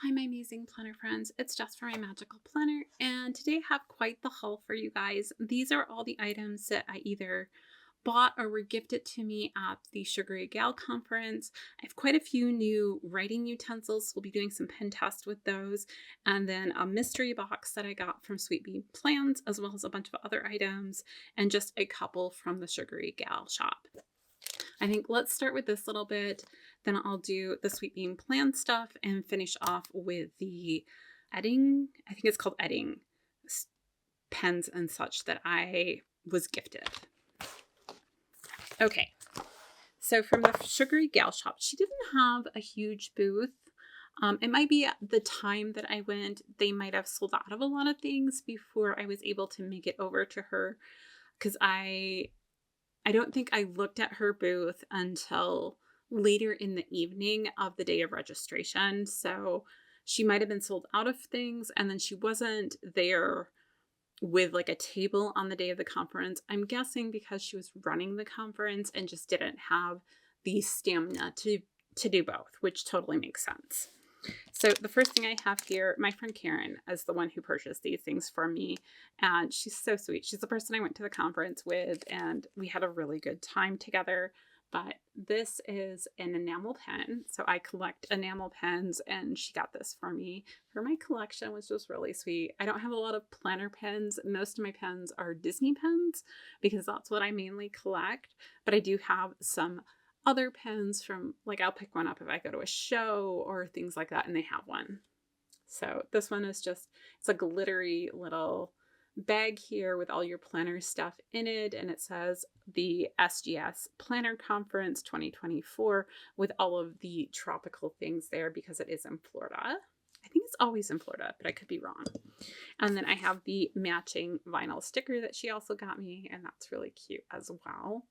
Hi, my amazing planner friends. It's Jess for my magical planner, and today I have quite the haul for you guys. These are all the items that I either bought or were gifted to me at the Sugary Gal conference. I have quite a few new writing utensils. We'll be doing some pen tests with those, and then a mystery box that I got from Sweet Bean Plans, as well as a bunch of other items, and just a couple from the Sugary Gal shop. I think let's start with this little bit, then I'll do the Sweet Bean Plan stuff and finish off with the Edding, I think it's called Edding pens and such that I was gifted. Okay, so from the Sugary Gal shop, she didn't have a huge booth. It might be at the time that I went, they might have sold out of a lot of things before I was able to make it over to her, because I don't think I looked at her booth until later in the evening of the day of registration. So she might have been sold out of things, and then she wasn't there with like a table on the day of the conference. I'm guessing because she was running the conference and just didn't have the stamina to do both, which totally makes sense. So the first thing I have here, my friend Karen is the one who purchased these things for me, and she's so sweet. She's the person I went to the conference with, and we had a really good time together. But this is an enamel pen. So I collect enamel pens, and she got this for me for my collection, which was really sweet. I don't have a lot of planner pens. Most of my pens are Disney pens because that's what I mainly collect, but I do have some other pens from, like, I'll pick one up if I go to a show or things like that and they have one. So this one is just, it's a glittery little bag here with all your planner stuff in it, and it says the SGS Planner Conference 2024 with all of the tropical things there because it is in Florida. I think it's always in Florida, but I could be wrong. And then I have the matching vinyl sticker that she also got me, and that's really cute as well.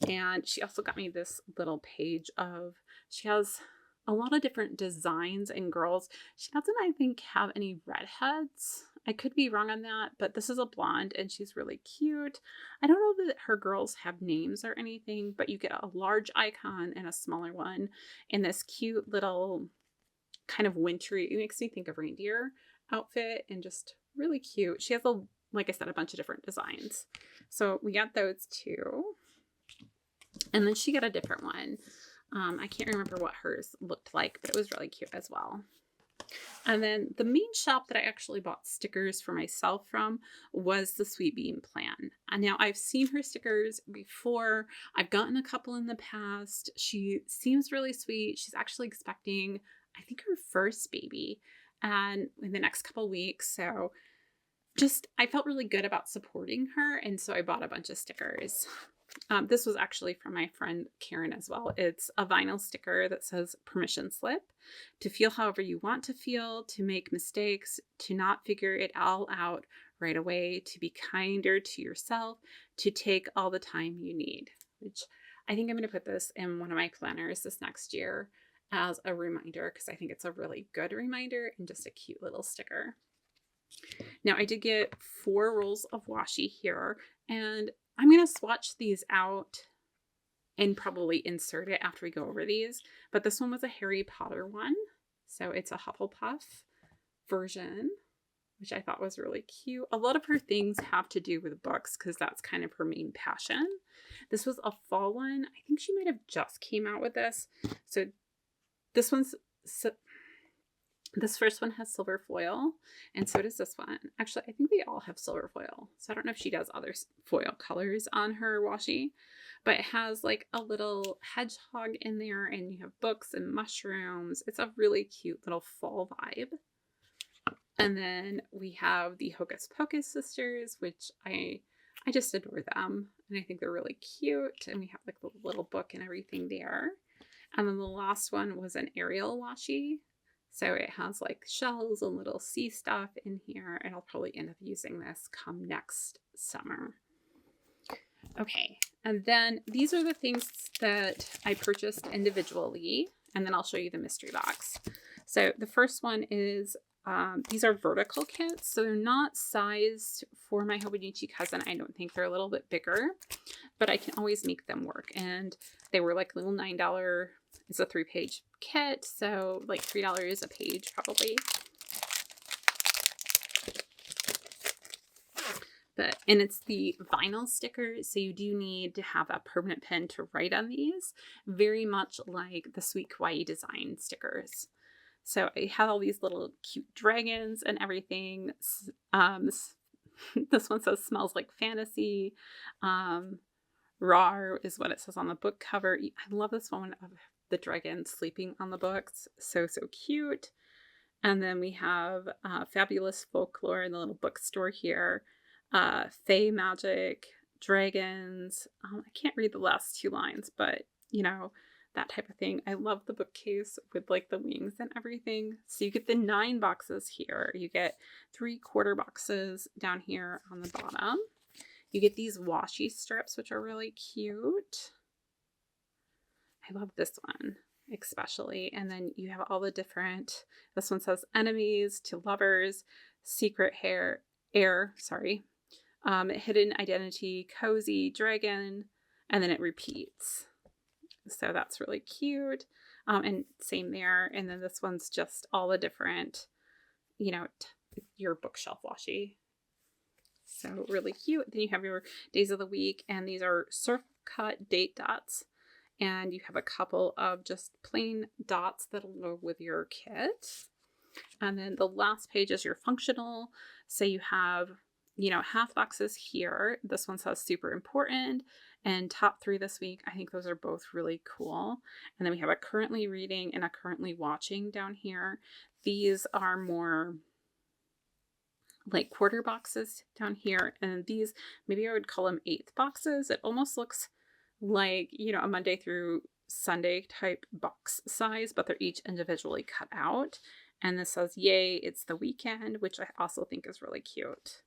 And she also got me this little page of, she has a lot of different designs and girls. She doesn't, I think, have any redheads. I could be wrong on that, but this is a blonde and she's really cute. I don't know that her girls have names or anything, but you get a large icon and a smaller one in this cute little kind of wintry, it makes me think of reindeer outfit, and just really cute. She has, like I said, a bunch of different designs. So we got those two. And then she got a different one. I can't remember what hers looked like, but it was really cute as well. And then the main shop that I actually bought stickers for myself from was the Sweet Bean Plan. And now I've seen her stickers before. I've gotten a couple in the past. She seems really sweet. She's actually expecting, I think, her first baby and in the next couple weeks. So just, I felt really good about supporting her. And so I bought a bunch of stickers. This was actually from my friend Karen as well. It's a vinyl sticker that says permission slip, to feel however you want to feel, to make mistakes, to not figure it all out right away, to be kinder to yourself, to take all the time you need, which I think I'm going to put this in one of my planners this next year as a reminder, because I think it's a really good reminder and just a cute little sticker. Now I did get 4 rolls of washi here, and I'm going to swatch these out and probably insert it after we go over these. But this one was a Harry Potter one. So it's a Hufflepuff version, which I thought was really cute. A lot of her things have to do with books because that's kind of her main passion. This was a fall one. I think she might have just came out with this. So this one's... This first one has silver foil, and so does this one. Actually, I think they all have silver foil. So I don't know if she does other foil colors on her washi, but it has like a little hedgehog in there, and you have books and mushrooms. It's a really cute little fall vibe. And then we have the Hocus Pocus sisters, which I just adore them, and I think they're really cute. And we have like the little book and everything there. And then the last one was an Ariel washi. So it has like shells and little sea stuff in here, and I'll probably end up using this come next summer. Okay, and then these are the things that I purchased individually, and then I'll show you the mystery box. So the first one is, these are vertical kits, so they're not sized for my Hobonichi Cousin. I don't think they're a little bit bigger, but I can always make them work. And they were like little $9 It's a 3-page kit, so like $3 a page probably. And it's the vinyl stickers, so you do need to have a permanent pen to write on these, very much like the Sweet Kawaii Design stickers. So I have all these little cute dragons and everything. This one says smells like fantasy. Rar is what it says on the book cover. I love this one of the dragon sleeping on the books. So cute. And then we have Fabulous Folklore in the little bookstore here. Fae magic, dragons. I can't read the last 2 lines, but you know, that type of thing. I love the bookcase with like the wings and everything. So you get the 9 boxes here. You get 3 quarter boxes down here on the bottom. You get these washi strips, which are really cute. I love this one especially. And then you have all the different, this one says enemies to lovers, secret hidden identity, cozy, dragon, and then it repeats. So that's really cute. And same there. And then this one's just all the different, you know, your bookshelf washi. So really cute. Then you have your days of the week, and these are circle cut date dots. And you have a couple of just plain dots that'll go with your kit. And then the last page is your functional. So you have, you know, half boxes here. This one says super important, and top 3 this week. I think those are both really cool. And then we have a currently reading and a currently watching down here. These are more like quarter boxes down here. And these, maybe I would call them 8th boxes. It almost looks like, you know, a Monday through Sunday type box size, but they're each individually cut out. And this says, yay, it's the weekend, which I also think is really cute.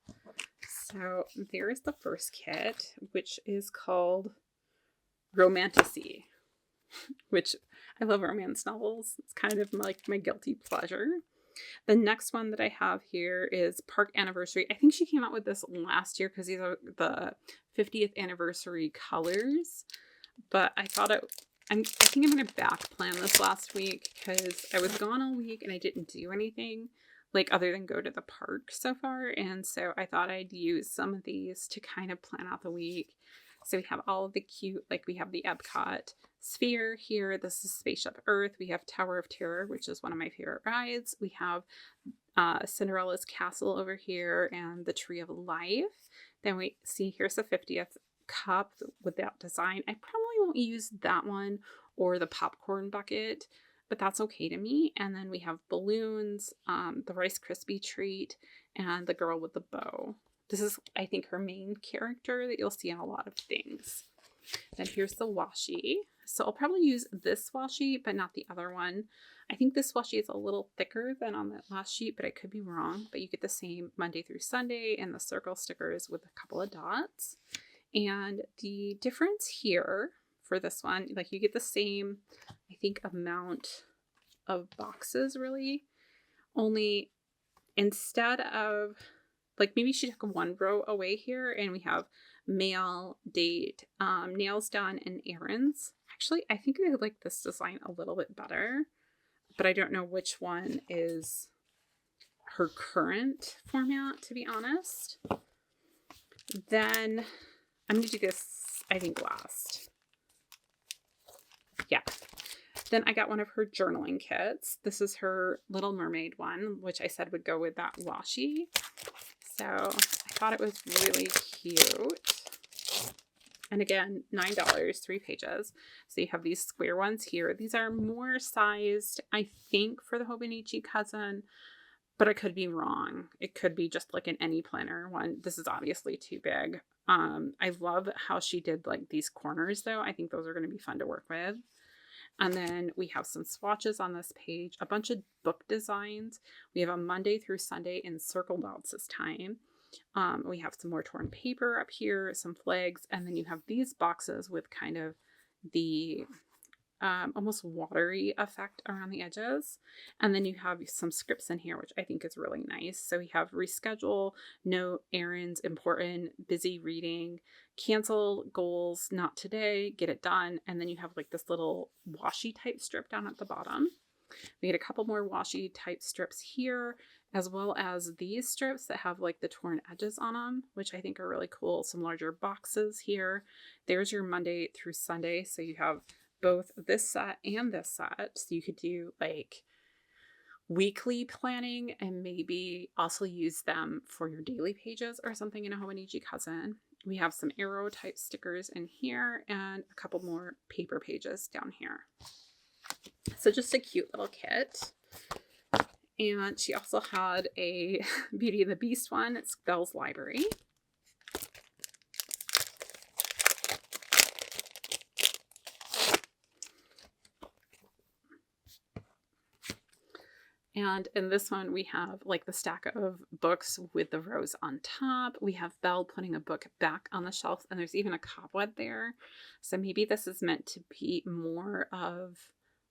So there's the first kit, which is called Romantasy, which I love romance novels. It's kind of like my guilty pleasure. The next one that I have here is Park Anniversary. I think she came out with this last year because these are the 50th anniversary colors. But I thought I think I'm going to back plan this last week because I was gone all week and I didn't do anything like other than go to the park so far. And so I thought I'd use some of these to kind of plan out the week. So we have all of the cute, like we have the Epcot sphere here. This is Spaceship Earth. We have Tower of Terror, which is one of my favorite rides. We have Cinderella's Castle over here and the Tree of Life. Then we see here's the 50th cup with that design. I probably won't use that one or the popcorn bucket, but that's okay to me. And then we have balloons, the Rice Krispie treat, and the girl with the bow. This is, I think, her main character that you'll see in a lot of things. Then here's the washi. So I'll probably use this washi, but not the other one. I think this washi is a little thicker than on that last sheet, but I could be wrong. But you get the same Monday through Sunday and the circle stickers with a couple of dots. And the difference here for this one, like you get the same, I think, amount of boxes really. Only instead of, like maybe she took 1 row away here and we have mail, date, nails done, and errands. Actually, I think I like this design a little bit better, but I don't know which one is her current format, to be honest. Then I'm going to do this, I think, last. Yeah. Then I got one of her journaling kits. This is her Little Mermaid one, which I said would go with that washi. So I thought it was really cute. And again, $9, 3 pages. So you have these square ones here. These are more sized, I think, for the Hobonichi Cousin, but I could be wrong. It could be just like an any planner one. This is obviously too big. I love how she did like these corners though. I think those are going to be fun to work with. And then we have some swatches on this page, a bunch of book designs. We have a Monday through Sunday in circle dots this time. We have some more torn paper up here, some flags, and then you have these boxes with kind of the almost watery effect around the edges. And then you have some scripts in here, which I think is really nice. So we have reschedule, no errands, important, busy reading, cancel goals, not today, get it done. And then you have like this little washi type strip down at the bottom. We get a couple more washi type strips here, as well as these strips that have like the torn edges on them, which I think are really cool. Some larger boxes here. There's your Monday through Sunday. So you have both this set and this set. So you could do like weekly planning and maybe also use them for your daily pages or something in a Hobonichi Cousin. We have some arrow type stickers in here and a couple more paper pages down here. So just a cute little kit. And she also had a Beauty and the Beast one. It's Belle's Library. And in this one, we have like the stack of books with the rows on top. We have Belle putting a book back on the shelf, and there's even a cobweb there. So maybe this is meant to be more of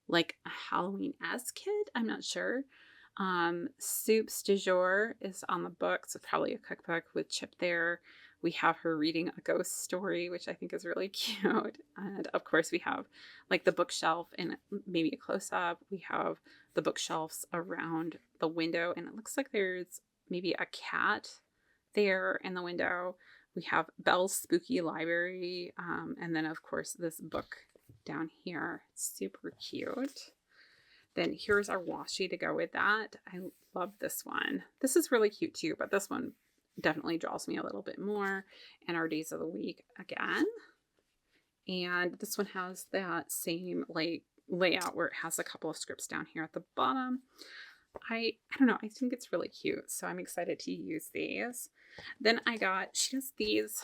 like a Halloween-esque kit. I'm not sure. Soups du jour is on the book, so probably a cookbook with Chip there. We have her reading a ghost story, which I think is really cute. And of course, we have like the bookshelf and maybe a close-up. We have the bookshelves around the window, and it looks like there's maybe a cat there in the window. We have Belle's Spooky Library, and then of course this book down here. Super cute. Then here's our washi to go with that. I love this one. This is really cute too, but this one definitely draws me a little bit more. And our days of the week again. And this one has that same like layout where it has a couple of scripts down here at the bottom. I don't know. I think it's really cute. So I'm excited to use these. Then she does these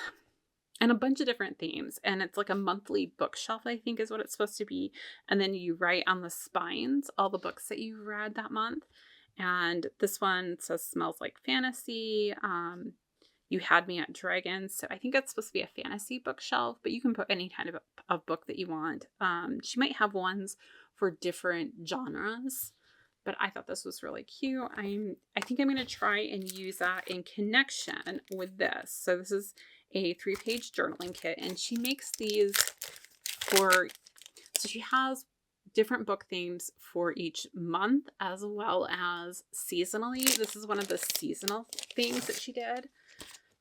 and a bunch of different themes. And it's like a monthly bookshelf, I think is what it's supposed to be. And then you write on the spines all the books that you read that month. And this one says Smells Like Fantasy. You Had Me at Dragons. So I think it's supposed to be a fantasy bookshelf, but you can put any kind of book that you want. She might have ones for different genres, but I thought this was really cute. I think I'm going to try and use that in connection with this. So this is a 3-page journaling kit, and she makes these so she has different book themes for each month as well as seasonally. This is one of the seasonal things that she did.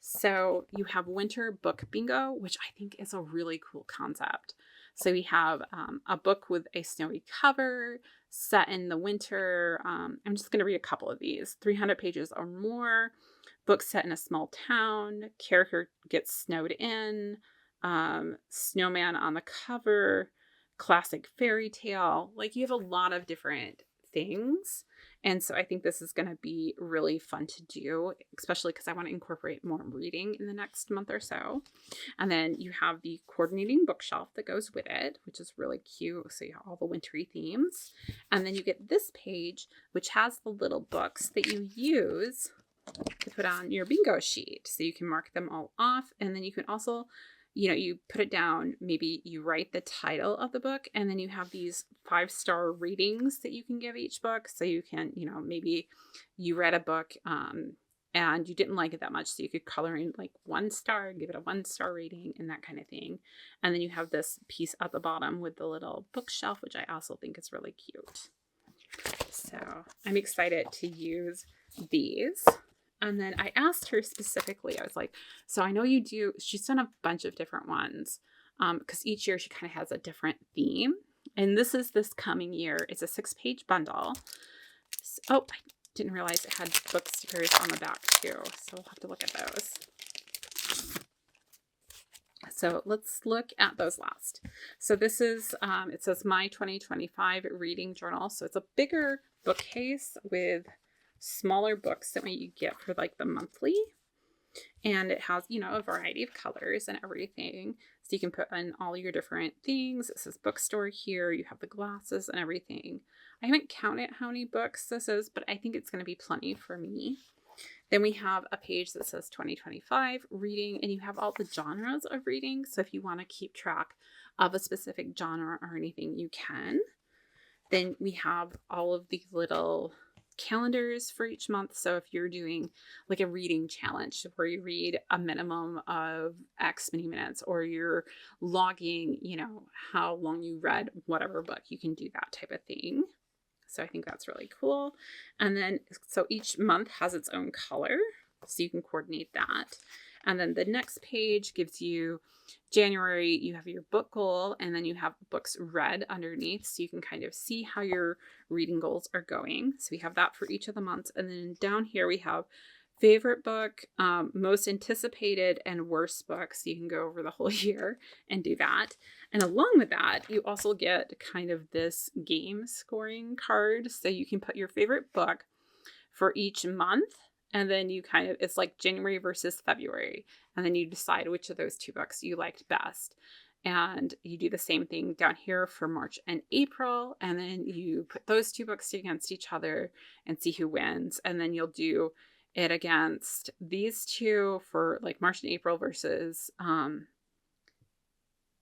So you have winter book bingo, which I think is a really cool concept. So we have a book with a snowy cover set in the winter. I'm just going to read a couple of these. 300 pages or more. Book set in a small town. Character gets snowed in. Snowman on the cover. Classic fairy tale. Like you have a lot of different things. And so I think this is going to be really fun to do, especially because I want to incorporate more reading in the next month or so. And then you have the coordinating bookshelf that goes with it, which is really cute. So you have all the wintry themes. And then you get this page, which has the little books that you use to put on your bingo sheet. So you can mark them all off. And then you can also, you put it down, maybe you write the title of the book, and then you have these 5-star ratings that you can give each book. So you can, maybe you read a book and you didn't like it that much. So you could color in like 1 star, give it a 1-star rating and that kind of thing. And then you have this piece at the bottom with the little bookshelf, which I also think is really cute. So I'm excited to use these. And then I asked her specifically, I was like, so I know she's done a bunch of different ones because each year she kind of has a different theme. And this is this coming year. It's a 6-page bundle. I didn't realize it had book stickers on the back too. So we'll have to look at those. So let's look at those last. So this is, it says My 2025 Reading Journal. So it's a bigger bookcase with smaller books than what you get for like the monthly, and it has a variety of colors and everything, so you can put in all your different things. It says bookstore here. You have the glasses and everything. I haven't counted how many books this is, but I think it's going to be plenty for me. Then we have a page that says 2025 reading, and you have all the genres of reading. So if you want to keep track of a specific genre or anything, you can. Then we have all of these little calendars for each month. So if you're doing like a reading challenge where you read a minimum of X many minutes, or you're logging, how long you read whatever book, you can do that type of thing. So I think that's really cool. And then, so each month has its own color, so you can coordinate that. And then the next page gives you January, you have your book goal, and then you have books read underneath, so you can kind of see how your reading goals are going. So we have that for each of the months. And then down here we have favorite book, most anticipated, and worst book. So you can go over the whole year and do that. And along with that, you also get kind of this game scoring card. So you can put your favorite book for each month. And then you it's like January versus February. And then you decide which of those 2 books you liked best. And you do the same thing down here for March and April. And then you put those 2 books against each other and see who wins. And then you'll do it against these 2 for like March and April versus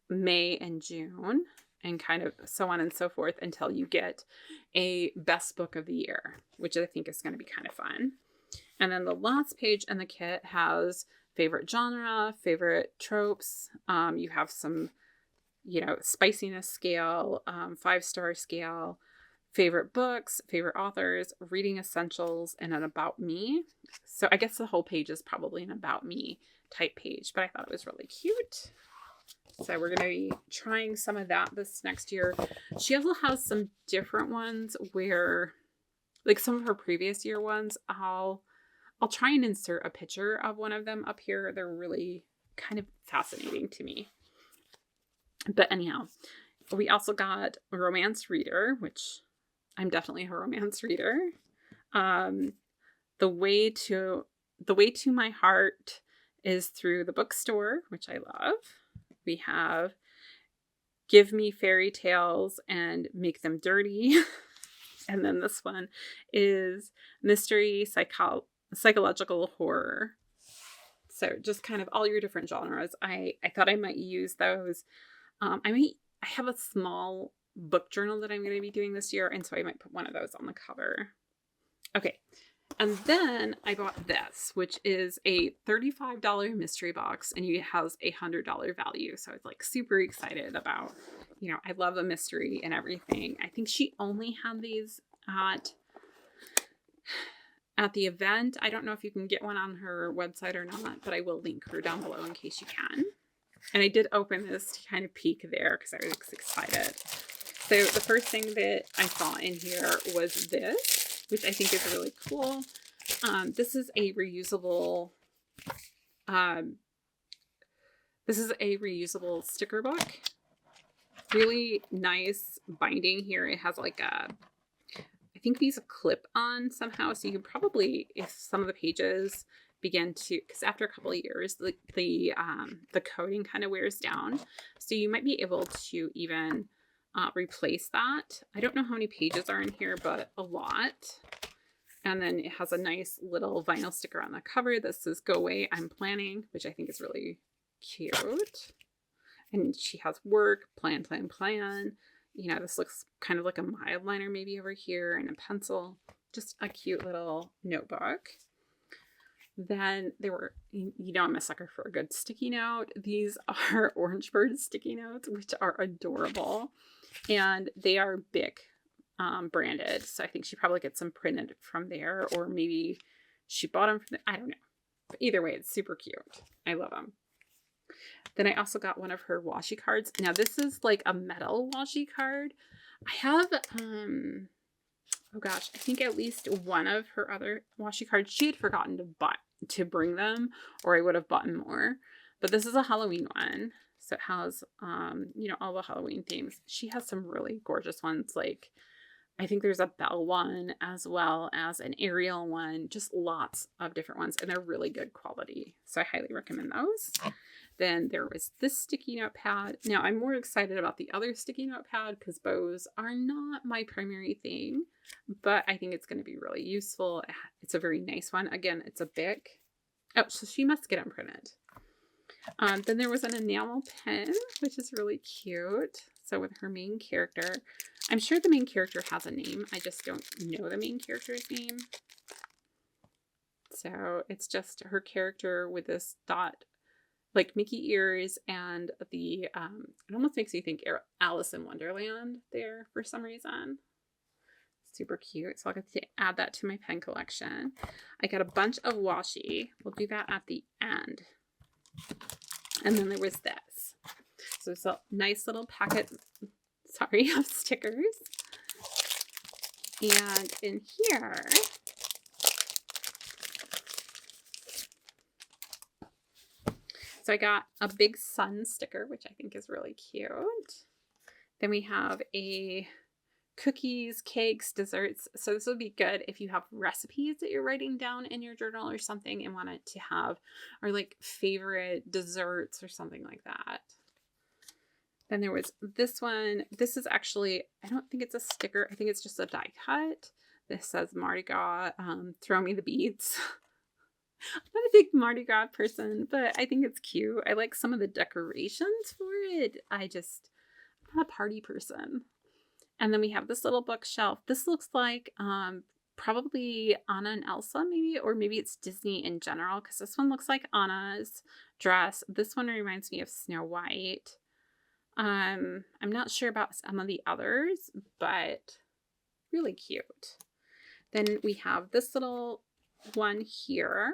May and June, and kind of so on and so forth until you get a best book of the year, which I think is going to be kind of fun. And then the last page in the kit has favorite genre, favorite tropes. You have some, spiciness scale, 5-star scale, favorite books, favorite authors, reading essentials, and an about me. So I guess the whole page is probably an about me type page, but I thought it was really cute. So we're going to be trying some of that this next year. She also has some different ones where, like some of her previous year ones, I'll try and insert a picture of one of them up here. They're really kind of fascinating to me. But anyhow, we also got a romance reader, which I'm definitely a romance reader. The way to my heart is through the bookstore, which I love. We have Give Me Fairy Tales and Make Them Dirty. And then this one is Mystery Psychological Horror. So just kind of all your different genres. I thought I might use those. I have a small book journal that I'm going to be doing this year, and so I might put one of those on the cover. Okay. And then I bought this, which is a $35 mystery box, and it has a $100 value. So I was like super excited about, I love a mystery and everything. I think she only had these at the event. I don't know if you can get one on her website or not, but I will link her down below in case you can. And I did open this to kind of peek there because I was excited. So the first thing that I saw in here was this, which I think is really cool. This is a reusable sticker book. Really nice binding here. It has like I think these clip on somehow, so you can probably, if some of the pages begin to, because after a couple of years, the coating kind of wears down, so you might be able to even replace that. I don't know how many pages are in here, but a lot. And then it has a nice little vinyl sticker on the cover that says "Go away, I'm planning," which I think is really cute. And she has work, plan. This looks kind of like a mild liner maybe over here, and a pencil. Just a cute little notebook. Then there were, I'm a sucker for a good sticky note. These are Orange Bird sticky notes, which are adorable. And they are Bic branded. So I think she probably gets them printed from there, or maybe she bought them from I don't know. But either way, it's super cute. I love them. Then I also got one of her washi cards. Now this is like a metal washi card. I have, I think at least one of her other washi cards she had forgotten to bring them, or I would have bought more. But this is a Halloween one. So it has, all the Halloween themes. She has some really gorgeous ones. Like, I think there's a Belle one as well as an Ariel one. Just lots of different ones. And they're really good quality. So I highly recommend those. Then there was this sticky note pad. Now I'm more excited about the other sticky note pad because bows are not my primary thing, but I think it's going to be really useful. It's a very nice one. Again, it's a Bic. Oh, so she must get them printed. Then there was an enamel pen, which is really cute. So with her main character, I'm sure the main character has a name. I just don't know the main character's name. So it's just her character with this dot, like Mickey ears, and the, it almost makes you think Alice in Wonderland there for some reason. Super cute. So I'll get to add that to my pen collection. I got a bunch of washi. We'll do that at the end. And then there was this. So it's a nice little packet, sorry, of stickers. And in here, so I got a big sun sticker, which I think is really cute. Then we have a cookies, cakes, desserts. So this would be good if you have recipes that you're writing down in your journal or something and want it to have, or like favorite desserts or something like that. Then there was this one. This is actually, I don't think it's a sticker. I think it's just a die cut. This says Mardi Gras, throw me the beads. I'm not a big Mardi Gras person, but I think it's cute. I like some of the decorations for it. I'm not a party person. And then we have this little bookshelf. This looks like probably Anna and Elsa maybe, or maybe it's Disney in general, because this one looks like Anna's dress. This one reminds me of Snow White. I'm not sure about some of the others, but really cute. Then we have this little one here,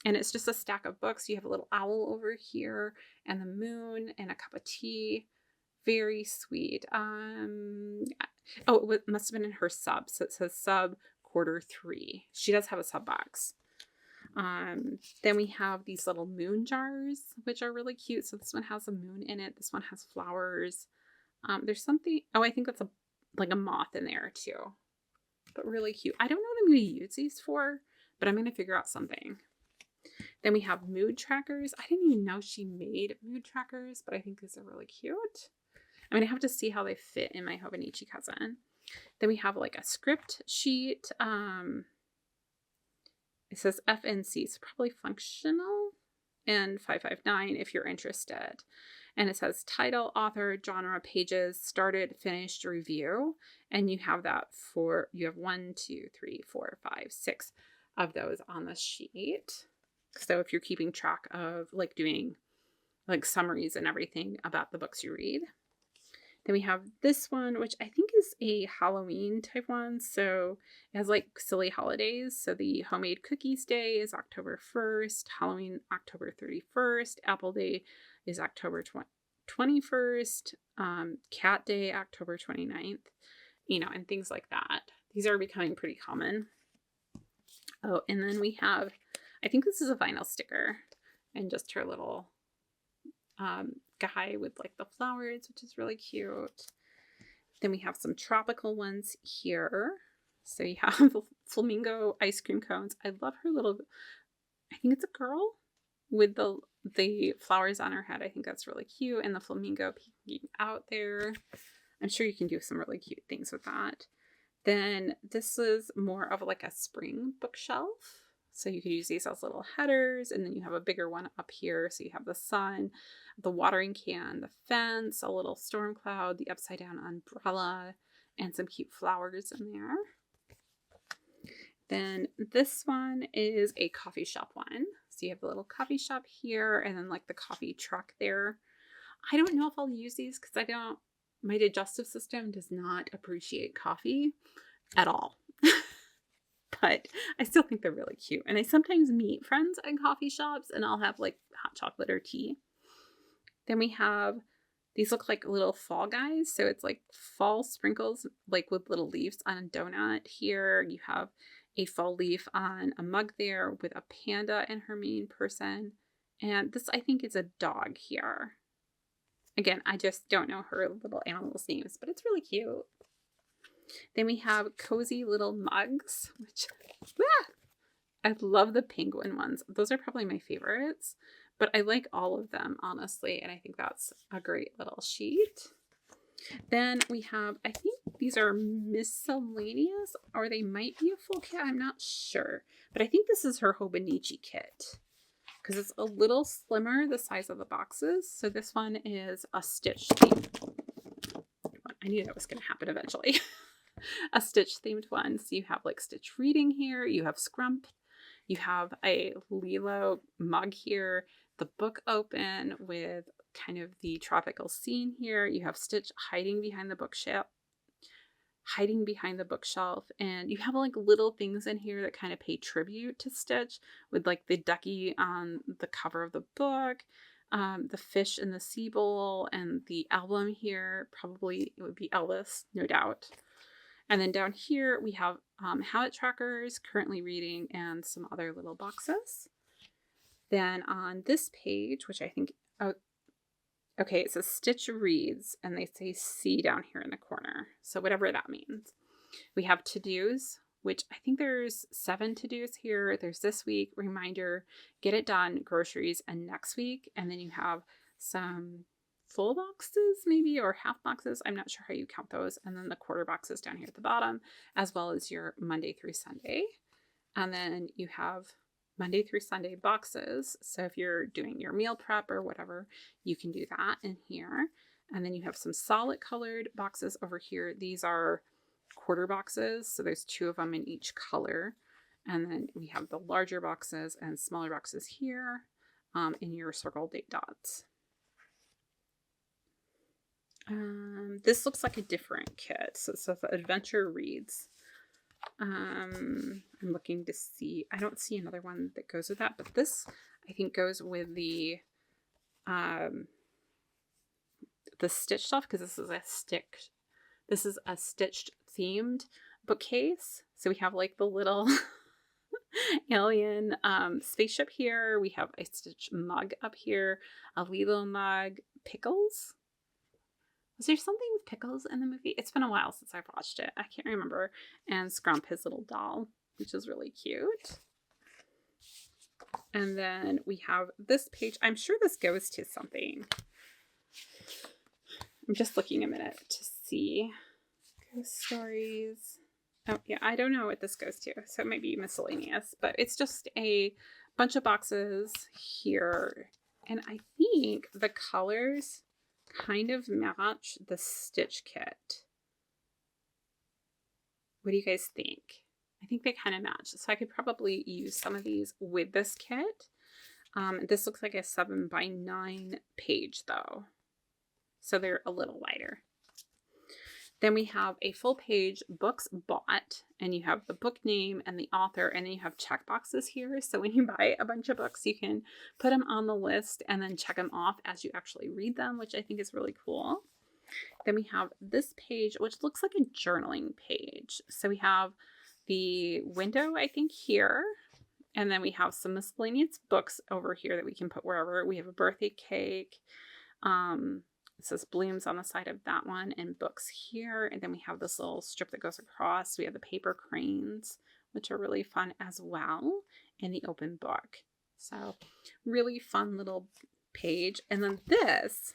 and it's just a stack of books. You have a little owl over here, and the moon, and a cup of tea. Very sweet. Oh, it must have been in her sub. So it says sub Q3. She does have a sub box. Then we have these little moon jars, which are really cute. So this one has a moon in it. This one has flowers. There's something, oh, I think that's like a moth in there too, but really cute. I don't know what I'm going to use these for, but I'm going to figure out something. Then we have mood trackers. I didn't even know she made mood trackers, but I think these are really cute. I'm going to have to see how they fit in my Hobonichi Cousin. Then we have like a script sheet. It says FNC, so probably functional, and 559 if you're interested. And it says title, author, genre, pages, started, finished, review. And you have that for, you have 1, 2, 3, 4, 5, 6 of those on the sheet. So if you're keeping track of like doing like summaries and everything about the books you read. Then we have this one, which I think is a Halloween type one. So it has like silly holidays. So the Homemade Cookies Day is October 1st. Halloween, October 31st. Apple Day is October 21st. Cat Day, October 29th. You know, and things like that. These are becoming pretty common. Oh, and then we have, I think this is a vinyl sticker. And just her little guy with like the flowers, which is really cute. Then we have some tropical ones here. So you have flamingo ice cream cones. I love her little, I think it's a girl with the flowers on her head. I think that's really cute. And the flamingo peeking out there. I'm sure you can do some really cute things with that. Then this is more of like a spring bookshelf. So you could use these as little headers, and then you have a bigger one up here. So you have the sun, the watering can, the fence, a little storm cloud, the upside down umbrella, and some cute flowers in there. Then this one is a coffee shop one. So you have the little coffee shop here, and then like the coffee truck there. I don't know if I'll use these because my digestive system does not appreciate coffee at all. But I still think they're really cute. And I sometimes meet friends at coffee shops and I'll have like hot chocolate or tea. Then we have, these look like little fall guys. So it's like fall sprinkles, like with little leaves on a donut here. You have a fall leaf on a mug there with a panda and her main person. And this, I think, is a dog here. Again, I just don't know her little animals' names, but it's really cute. Then we have cozy little mugs, which I love the penguin ones. Those are probably my favorites, but I like all of them, honestly, and I think that's a great little sheet. Then we have, I think these are miscellaneous, or they might be a full kit. I'm not sure, but I think this is her Hobonichi kit. because it's a little slimmer, the size of the boxes. So this one is a stitch theme. I knew that was going to happen eventually. A stitch themed one. So you have like stitch reading here. You have scrump. You have a Lilo mug here. The book open with kind of the tropical scene here. You have Stitch hiding behind the bookshelf. And you have like little things in here that kind of pay tribute to Stitch, with like the ducky on the cover of the book, the fish in the sea bowl, and the album here. Probably it would be Elvis, no doubt. And then down here we have habit trackers, currently reading, and some other little boxes. Then on this page, which I think, okay, it says Stitch Reads, and they say C down here in the corner. So whatever that means. We have to-dos, which I think there's 7 to-dos here. There's this week, reminder, get it done, groceries, and next week. And then you have some full boxes maybe, or half boxes. I'm not sure how you count those. And then the quarter boxes down here at the bottom, as well as your Monday through Sunday. And then you have Monday through Sunday boxes. So if you're doing your meal prep or whatever, you can do that in here. And then you have some solid colored boxes over here. These are quarter boxes. So there's 2 of them in each color. And then we have the larger boxes and smaller boxes here in your circle date dots. This looks like a different kit. So it says Adventure Reads. I'm looking to see, I don't see another one that goes with that, but this I think goes with the Stitch stuff, because this is a stitched themed bookcase. So we have like the little alien spaceship here. We have a Stitch mug up here, a Lilo mug, Pickles. Was there something with Pickles in the movie? It's been a while since I've watched it. I can't remember. And Scrump, his little doll, which is really cute. And then we have this page. I'm sure this goes to something. I'm just looking a minute to see. Ghost stories. Oh, yeah, I don't know what this goes to. So it might be miscellaneous. But it's just a bunch of boxes here. And I think the colors kind of match the Stitch kit. What do you guys think? I think they kind of match. So I could probably use some of these with this kit. This looks like a 7x9 page though. So they're a little wider. Then we have a full page books bought, and you have the book name and the author, and then you have check boxes here. So when you buy a bunch of books, you can put them on the list and then check them off as you actually read them, which I think is really cool. Then we have this page, which looks like a journaling page. So we have the window, I think, here. And then we have some miscellaneous books over here that we can put wherever. We have a birthday cake. It says blooms on the side of that one, and books here. And then we have this little strip that goes across. We have the paper cranes, which are really fun as well, and the open book. So really fun little page. And then this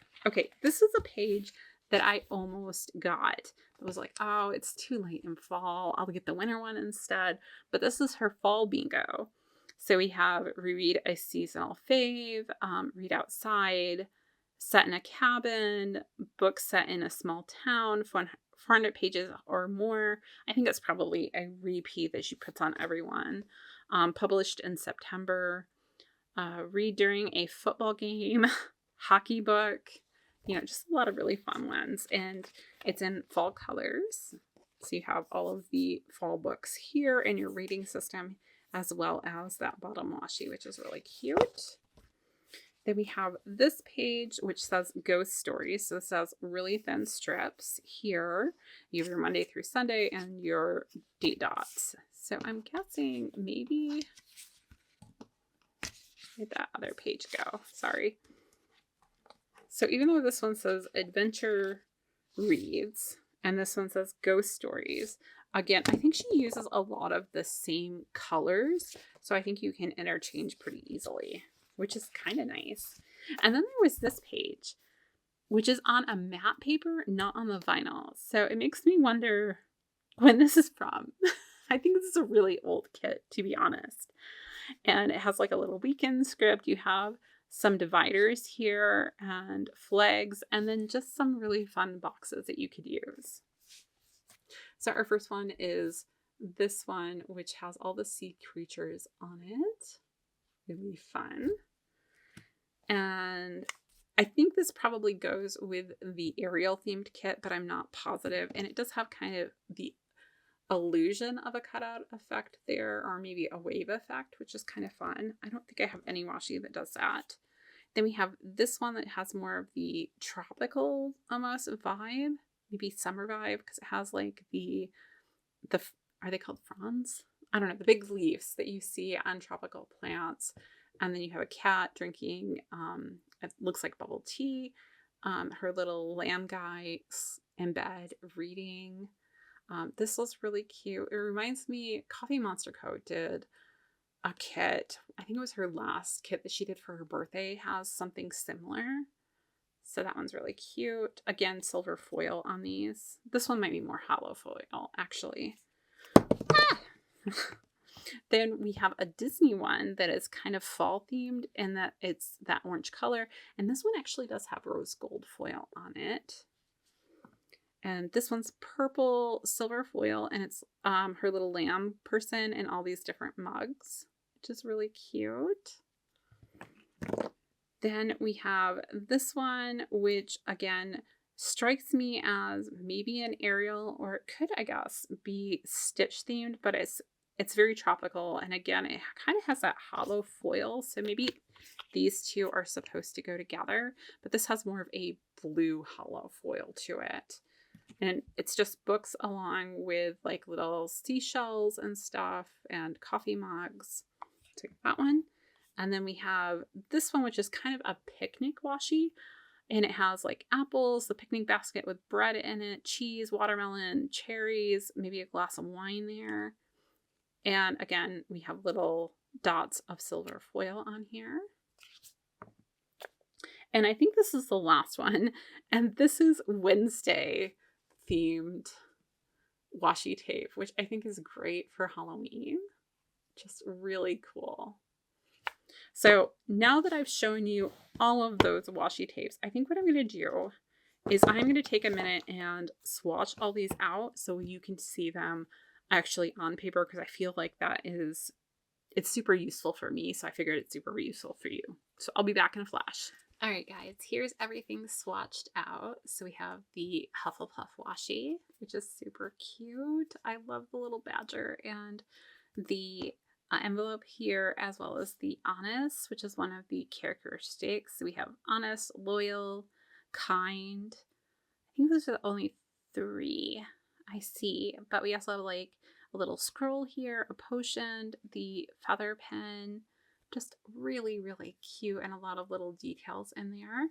is a page that I almost got. It was like, oh, it's too late in fall. I'll get the winter one instead. But this is her fall bingo. So we have reread a seasonal fave, read outside, set in a cabin, book set in a small town, 400 pages or more. I think that's probably a repeat that she puts on everyone. Published in September. Read during a football game, hockey book. You know, just a lot of really fun ones. And it's in fall colors. So you have all of the fall books here in your reading system, as well as that bottom washi, which is really cute. Then we have this page, which says Ghost Stories. So this says really thin strips here. You have your Monday through Sunday and your date dots. So I'm guessing maybe, where'd that other page go? Sorry. So even though this one says Adventure Reads and this one says Ghost Stories, again, I think she uses a lot of the same colors. So I think you can interchange pretty easily, which is kind of nice. And then there was this page, which is on a matte paper, not on the vinyl. So it makes me wonder when this is from. I think this is a really old kit, to be honest. And it has like a little weekend script. You have some dividers here and flags, and then just some really fun boxes that you could use. So our first one is this one, which has all the sea creatures on it. Really fun. And I think this probably goes with the Ariel themed kit, but I'm not positive. And it does have kind of the illusion of a cutout effect there, or maybe a wave effect, which is kind of fun. I don't think I have any washi that does that. Then we have this one that has more of the tropical almost vibe, maybe summer vibe, because it has like the are they called fronds? I don't know, the big leaves that you see on tropical plants. And then you have a cat drinking, it looks like bubble tea. Her little lamb guy in bed reading. This was really cute. It reminds me, Coffee Monster Co. did a kit. I think it was her last kit that she did for her birthday, has something similar. So that one's really cute. Again, silver foil on these. This one might be more hollow foil, actually. Ah! Then we have a Disney one that is kind of fall themed, and that it's that orange color. And this one actually does have rose gold foil on it. And this one's purple silver foil, and it's her little lamb person and all these different mugs, which is really cute. Then we have this one, which again strikes me as maybe an Ariel, or it could, I guess, be Stitch themed, but it's very tropical. And again, it kind of has that hollow foil. So maybe these two are supposed to go together, but this has more of a blue hollow foil to it. And it's just books along with like little seashells and stuff and coffee mugs. So that one. And then we have this one, which is kind of a picnic washi. And it has like apples, the picnic basket with bread in it, cheese, watermelon, cherries, maybe a glass of wine there. And again, we have little dots of silver foil on here. And I think this is the last one. And this is Wednesday themed washi tape, which I think is great for Halloween. Just really cool. So now that I've shown you all of those washi tapes, I think what I'm going to do is I'm going to take a minute and swatch all these out so you can see them actually on paper, because I feel like it's super useful for me. So I figured it's super useful for you. So I'll be back in a flash. All right, guys, here's everything swatched out. So we have the Hufflepuff washi, which is super cute. I love the little badger, and the envelope here, as well as the honest, which is one of the characteristics. So we have honest, loyal, kind. I think those are the only 3 I see, but we also have like a little scroll here, a potion, the feather pen. Just really, really cute, and a lot of little details in there.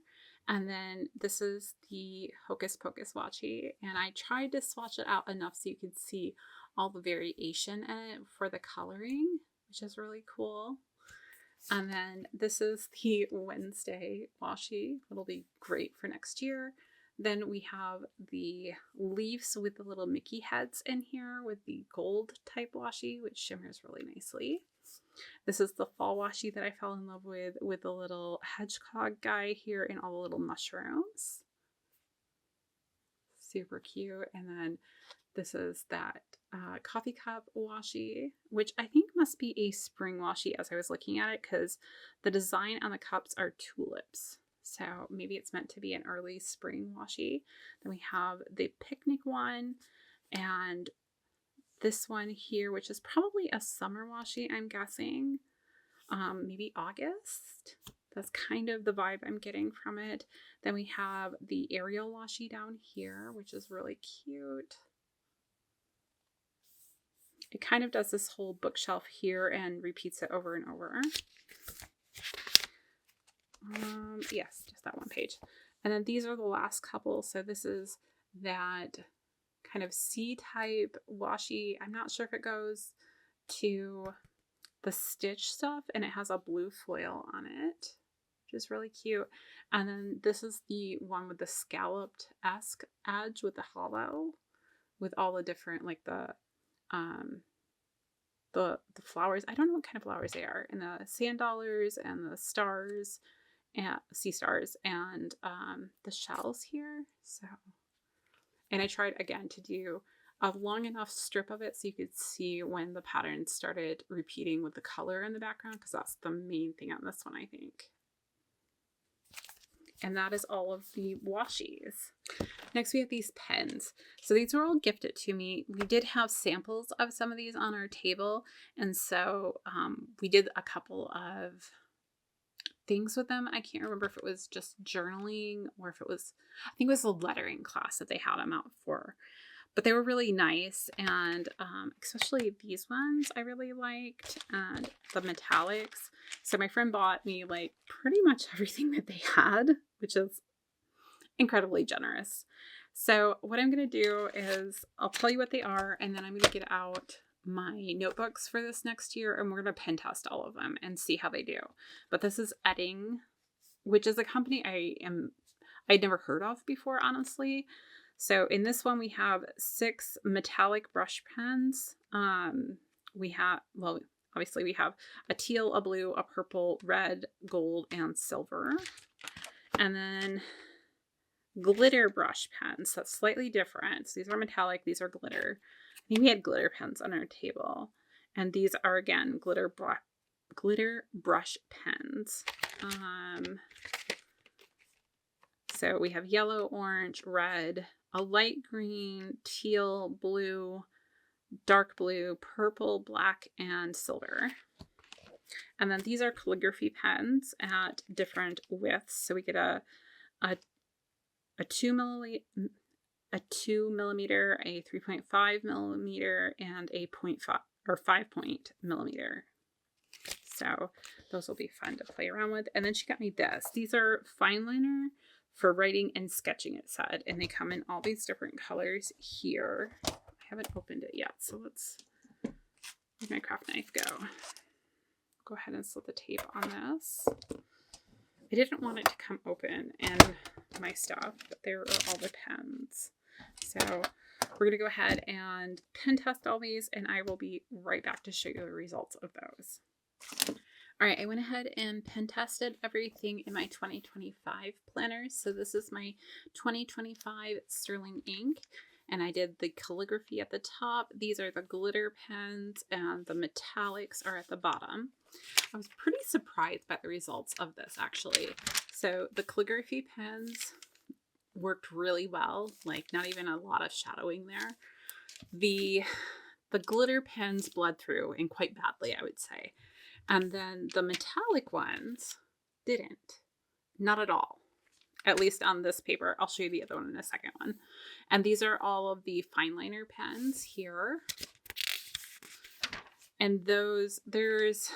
And then this is the Hocus Pocus washi, and I tried to swatch it out enough so you could see all the variation in it for the coloring, which is really cool. And then this is the Wednesday washi. It'll be great for next year. Then we have the leaves with the little Mickey heads in here with the gold type washi, which shimmers really nicely. This is the fall washi that I fell in love with the little hedgehog guy here and all the little mushrooms. Super cute. And then this is that coffee cup washi, which I think must be a spring washi as I was looking at it, because the design on the cups are tulips. So maybe it's meant to be an early spring washi. Then we have the picnic one, and this one here, which is probably a summer washi, I'm guessing. Maybe August. That's kind of the vibe I'm getting from it. Then we have the Ariel washi down here, which is really cute. It kind of does this whole bookshelf here and repeats it over and over. Yes, just that one page. And then these are the last couple. So this is that kind of C-type washi. I'm not sure if it goes to the Stitch stuff, and it has a blue foil on it, which is really cute. And then this is the one with the scalloped-esque edge with the hollow, with all the different, like the the flowers. I don't know what kind of flowers they are, and the sand dollars and the stars and sea stars and the shells here. So, and I tried again to do a long enough strip of it so you could see when the pattern started repeating with the color in the background, because that's the main thing on this one, I think. And that is all of the washies. Next, we have these pens. So these were all gifted to me. We did have samples of some of these on our table. And so we did a couple of things with them. I can't remember if it was just journaling or if it was, I think it was a lettering class that they had them out for. But they were really nice, and especially these ones I really liked, and the metallics. So my friend bought me like pretty much everything that they had, which is incredibly generous. So what I'm going to do is I'll tell you what they are, and then I'm going to get out my notebooks for this next year, and we're going to pen test all of them and see how they do. But this is Edding, which is a company I'd never heard of before, honestly. So in this one, we have 6 metallic brush pens. We have, well, obviously we have a teal, a blue, a purple, red, gold, and silver. And then glitter brush pens. That's slightly different. So these are metallic, these are glitter. I think we had glitter pens on our table. And these are, again, glitter brush pens. So we have yellow, orange, red, a light green, teal, blue, dark blue, purple, black, and silver. And then these are calligraphy pens at different widths. So we get a 2 millimeter, a 3.5 millimeter, and a 0.5 or 5 point millimeter. So those will be fun to play around with. And then she got me this. These are fine liner for writing and sketching, it said, and they come in all these different colors here. I haven't opened it yet, so where'd my craft knife go? Go ahead and slip the tape on this. I didn't want it to come open and my stuff, but there are all the pens. So we're gonna go ahead and pen test all these, and I will be right back to show you the results of those. All right, I went ahead and pen tested everything in my 2025 planners. So this is my 2025 sterling ink, and I did the calligraphy at the top. These are the glitter pens, and the metallics are at the bottom. I was pretty surprised by the results of this, actually. So the calligraphy pens worked really well, like not even a lot of shadowing there. The glitter pens bled through, and quite badly, I would say. And then the metallic ones didn't. Not at all. At least on this paper. I'll show you the other one in a second one. And these are all of the fine liner pens here. And those, there's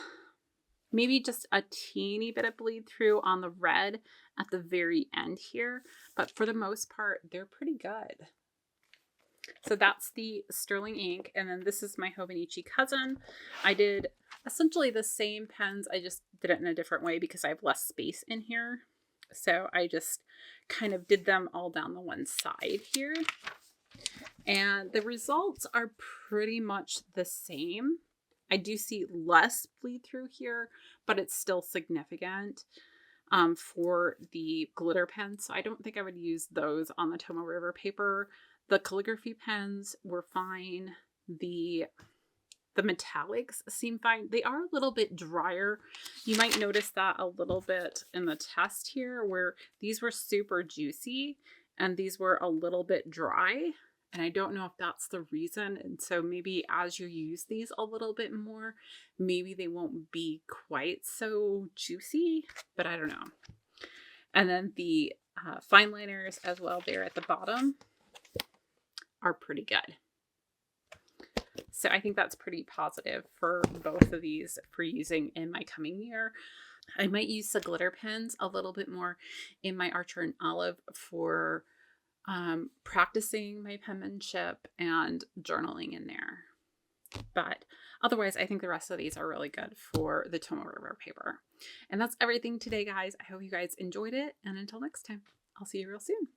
maybe just a teeny bit of bleed through on the red at the very end here. But for the most part, they're pretty good. So that's the sterling ink. And then this is my Hobonichi Cousin. I did essentially the same pens. I just did it in a different way because I have less space in here. So I just kind of did them all down the one side here. And the results are pretty much the same. I do see less bleed through here, but it's still significant for the glitter pens. So I don't think I would use those on the Tomoe River paper. The calligraphy pens were fine. The metallics seem fine. They are a little bit drier. You might notice that a little bit in the test here, where these were super juicy and these were a little bit dry. And I don't know if that's the reason. And so maybe as you use these a little bit more, maybe they won't be quite so juicy, but I don't know. And then the fine liners as well, there at the bottom, are pretty good. So I think that's pretty positive for both of these for using in my coming year. I might use the glitter pens a little bit more in my Archer and Olive for practicing my penmanship and journaling in there. But otherwise, I think the rest of these are really good for the Tomoe River paper. And that's everything today, guys. I hope you guys enjoyed it. And until next time, I'll see you real soon.